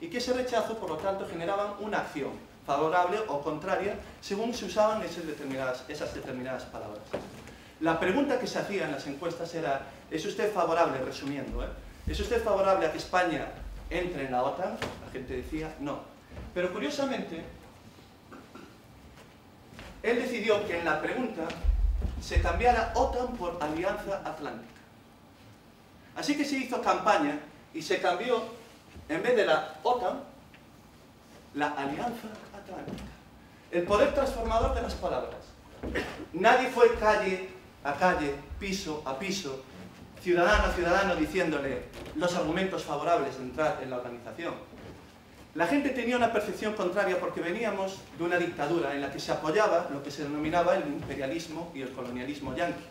y que ese rechazo, por lo tanto, generaban una acción favorable o contraria según se usaban esas determinadas palabras. La pregunta que se hacía en las encuestas era: ¿es usted favorable, resumiendo, ¿es usted favorable a que España entre en la OTAN? La gente decía no. Pero curiosamente, él decidió que en la pregunta se cambiara OTAN por Alianza Atlántica. Así que se hizo campaña y se cambió, en vez de la OTAN, la Alianza Atlántica. El poder transformador de las palabras. Nadie fue calle a calle, piso a piso, ciudadano a ciudadano, diciéndole los argumentos favorables de entrar en la organización. La gente tenía una percepción contraria porque veníamos de una dictadura en la que se apoyaba lo que se denominaba el imperialismo y el colonialismo yanqui.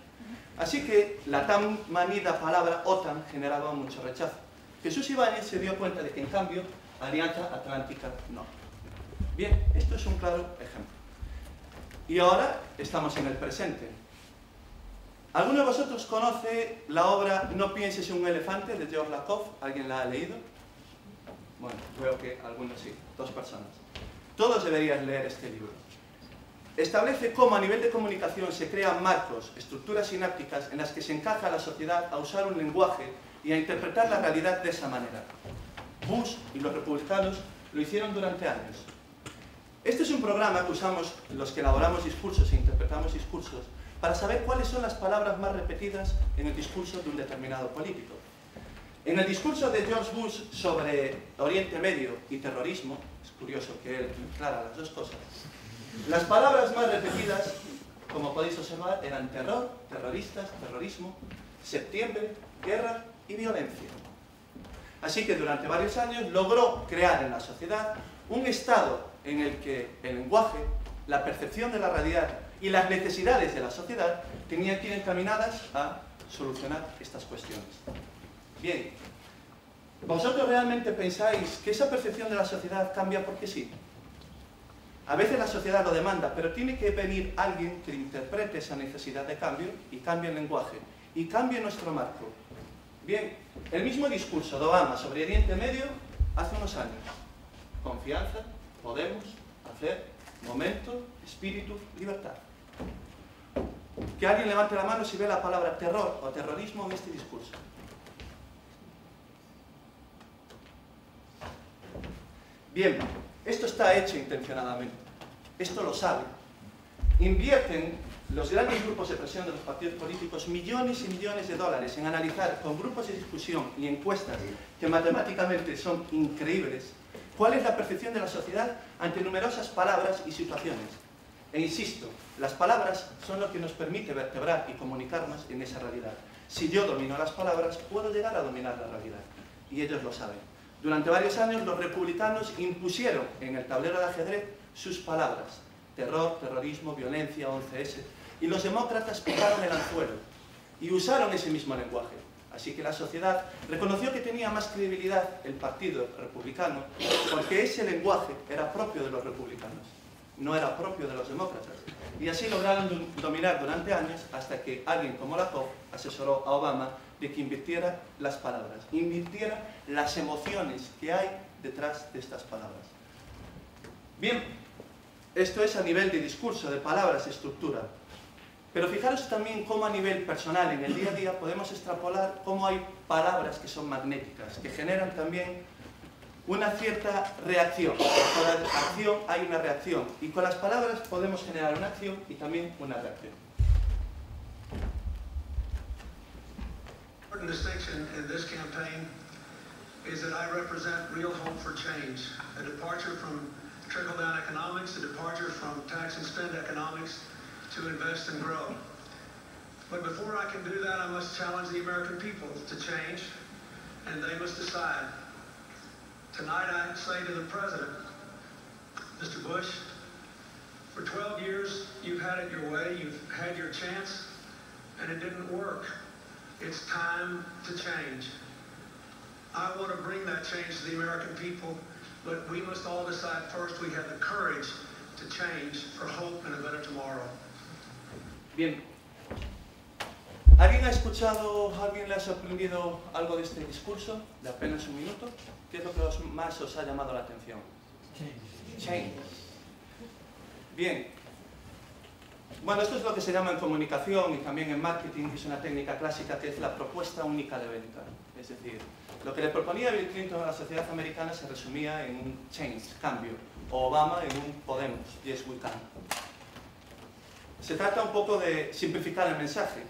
Así que la tan manida palabra OTAN generaba mucho rechazo. Jesús Ibáñez se dio cuenta de que, en cambio, Alianza Atlántica no. Bien, esto es un claro ejemplo. Y ahora estamos en el presente. ¿Alguno de vosotros conoce la obra No pienses en un elefante, de George Lakoff? ¿Alguien la ha leído? Bueno, veo que algunos sí, 2 personas. Todos deberían leer este libro. Establece cómo a nivel de comunicación se crean marcos, estructuras sinápticas en las que se encaja a la sociedad a usar un lenguaje y a interpretar la realidad de esa manera. Bush y los republicanos lo hicieron durante años. Este es un programa que usamos los que elaboramos discursos e interpretamos discursos para saber cuáles son las palabras más repetidas en el discurso de un determinado político. En el discurso de George Bush sobre Oriente Medio y terrorismo, es curioso que él mezclara las dos cosas, las palabras más repetidas, como podéis observar, eran terror, terroristas, terrorismo, septiembre, guerra y violencia. Así que durante varios años logró crear en la sociedad un estado en el que el lenguaje, la percepción de la realidad y las necesidades de la sociedad tenían que ir encaminadas a solucionar estas cuestiones. Bien, ¿vosotros realmente pensáis que esa percepción de la sociedad cambia porque sí? A veces la sociedad lo demanda, pero tiene que venir alguien que interprete esa necesidad de cambio y cambie el lenguaje y cambie nuestro marco. Bien, el mismo discurso de Obama sobre Oriente Medio hace unos años. Confianza, podemos hacer, momento, espíritu, libertad. Que alguien levante la mano si ve la palabra terror o terrorismo en este discurso. Bien, esto está hecho intencionadamente. Esto lo saben. Invierten los grandes grupos de presión de los partidos políticos millones y millones de dólares en analizar con grupos de discusión y encuestas que matemáticamente son increíbles cuál es la percepción de la sociedad ante numerosas palabras y situaciones. E insisto, las palabras son lo que nos permite vertebrar y comunicarnos en esa realidad. Si yo domino las palabras, puedo llegar a dominar la realidad. Y ellos lo saben. Durante varios años los republicanos impusieron en el tablero de ajedrez sus palabras. Terror, terrorismo, violencia, 11S. Y los demócratas picaron el anzuelo y usaron ese mismo lenguaje. Así que la sociedad reconoció que tenía más credibilidad el partido republicano porque ese lenguaje era propio de los republicanos, no era propio de los demócratas. Y así lograron dominar durante años hasta que alguien como Lakoff asesoró a Obama de que invirtiera las palabras, invirtiera las emociones que hay detrás de estas palabras. Bien, esto es a nivel de discurso, de palabras, estructura. Pero fijaros también cómo a nivel personal, en el día a día, podemos extrapolar cómo hay palabras que son magnéticas, que generan también una cierta reacción. Con la acción hay una reacción. Y con las palabras podemos generar una acción y también una reacción. The distinction in this campaign is that I represent real hope for change, a departure from trickle-down economics, a departure from tax and spend economics to invest and grow. But before I can do that, I must challenge the American people to change, and they must decide. Tonight I say to the President, Mr. Bush, for 12 years you've had it your way, you've had your chance, and it didn't work. It's time to change. I want to bring that change to the American people, but we must all decide first we have the courage to change for hope and a better tomorrow. Bien. ¿Alguien ha escuchado, alguien le ha sorprendido algo de este discurso de apenas un minuto? ¿Qué es lo que más os ha llamado la atención? Change. Bien. Bueno, esto es lo que se llama en comunicación y también en marketing, que es una técnica clásica, que es la propuesta única de venta. Es decir, lo que le proponía Bill Clinton a la sociedad americana se resumía en un change, cambio, o Obama en un Podemos, yes we can. Se trata un poco de simplificar el mensaje.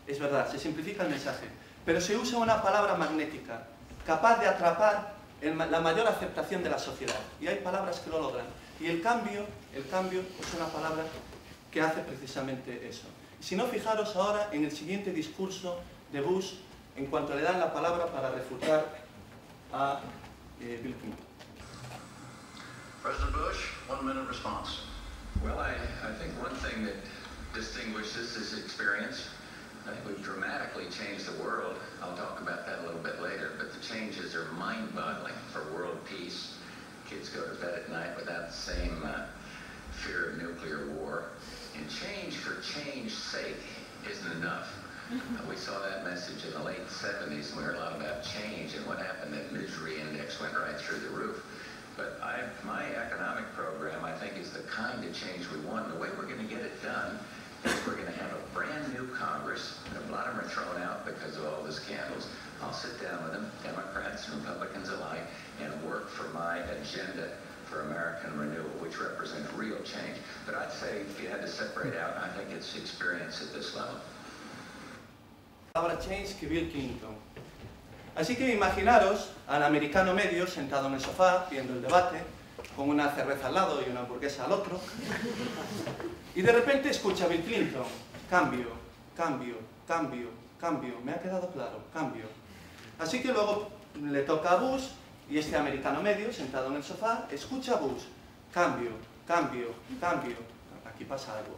Es verdad, se simplifica el mensaje, pero se usa una palabra magnética, capaz de atrapar la mayor aceptación de la sociedad. Y hay palabras que lo logran. Y el cambio es una palabra que hace precisamente eso. Y si no, fijaros ahora en el siguiente discurso de Bush, en cuanto le dan la palabra para refutar a Bill Clinton. President Bush, 1 minute response. Well, I think one thing that distinguishes this experience, I think we've dramatically changed the world. I'll talk about that a little bit later, but the changes are mind-boggling for world peace. Kids go to bed at night without the same fear of nuclear war. And change for change's sake isn't enough. We saw that message in the late 70s, and we heard a lot about change, and what happened, that misery index went right through the roof. But my economic program, I think, is the kind of change we want. And the way we're going to get it done is we're going to have a brand new Congress. A lot of them are thrown out because of all the scandals. I'll sit down with them, Democrats and Republicans alike, and work for my agenda for American renewal, which represents real change. But I'd say if you had to separate out, I think it's experience at this level. Palabra change que Bill Clinton. Así que imaginaros al americano medio sentado en el sofá, viendo el debate, con una cerveza al lado y una hamburguesa al otro, y de repente escucha a Bill Clinton, cambio, cambio, cambio, cambio, me ha quedado claro, cambio. Así que luego le toca a Bush, y este americano medio, sentado en el sofá, escucha a Bush, cambio, cambio, cambio, aquí pasa algo.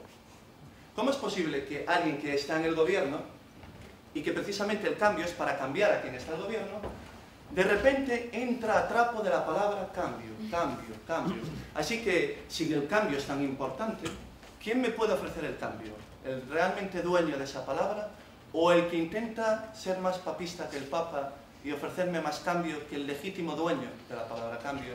¿Cómo es posible que alguien que está en el gobierno, y que precisamente el cambio es para cambiar a quien está en el gobierno, de repente entra a trapo de la palabra cambio, cambio, cambio? Así que, si el cambio es tan importante, ¿quién me puede ofrecer el cambio? ¿El realmente dueño de esa palabra? ¿O el que intenta ser más papista que el Papa y ofrecerme más cambio que el legítimo dueño de la palabra cambio?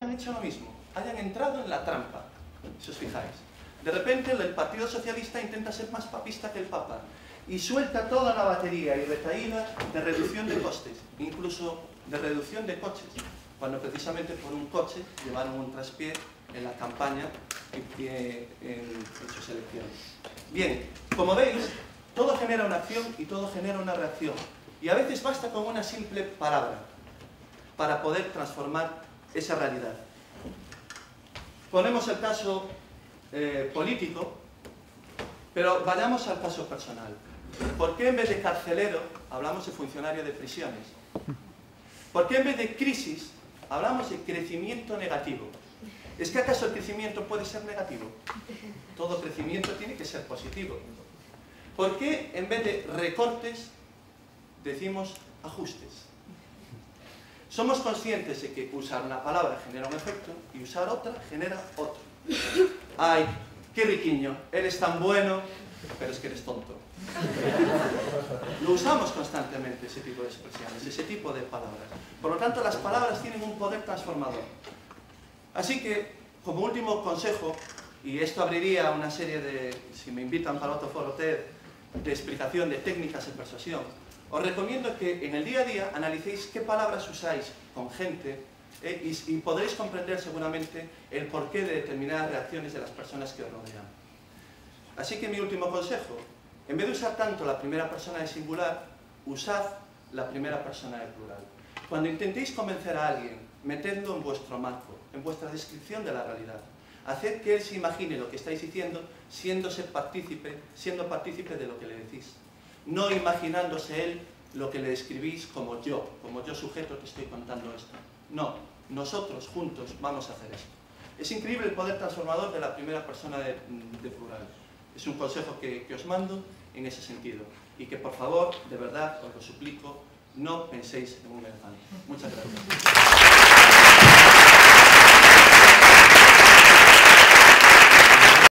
Han hecho lo mismo, hayan entrado en la trampa, si os fijáis. De repente el Partido Socialista intenta ser más papista que el Papa y suelta toda la batería y retahíla de reducción de costes, incluso de reducción de coches, cuando precisamente por un coche llevaron un traspié en la campaña en sus elecciones. Bien, como veis, todo genera una acción y todo genera una reacción. Y a veces basta con una simple palabra para poder transformar esa realidad. Ponemos el caso político, pero vayamos al caso personal. ¿Por qué en vez de carcelero hablamos de funcionario de prisiones? ¿Por qué en vez de crisis hablamos de crecimiento negativo? ¿Es que acaso el crecimiento puede ser negativo? Todo crecimiento tiene que ser positivo. ¿Por qué en vez de recortes decimos ajustes? Somos conscientes de que usar una palabra genera un efecto y usar otra genera otro. ¡Ay, qué riquiño! Eres tan bueno, pero es que eres tonto. Lo usamos constantemente, ese tipo de expresiones, ese tipo de palabras. Por lo tanto, las palabras tienen un poder transformador. Así que, como último consejo, y esto abriría una serie de, si me invitan para otro foro TED, de explicación de técnicas de persuasión, os recomiendo que en el día a día analicéis qué palabras usáis con gente y podréis comprender seguramente el porqué de determinadas reacciones de las personas que os rodean. Así que mi último consejo, en vez de usar tanto la primera persona de singular, usad la primera persona de plural. Cuando intentéis convencer a alguien, metedlo en vuestro marco, en vuestra descripción de la realidad. Haced que él se imagine lo que estáis diciendo, siendo partícipe de lo que le decís. No imaginándose él lo que le describís como yo sujeto te estoy contando esto. No, nosotros juntos vamos a hacer esto. Es increíble el poder transformador de la primera persona de plural. Es un consejo que os mando en ese sentido. Y que por favor, de verdad, os lo suplico, no penséis en un elefante. Muchas gracias.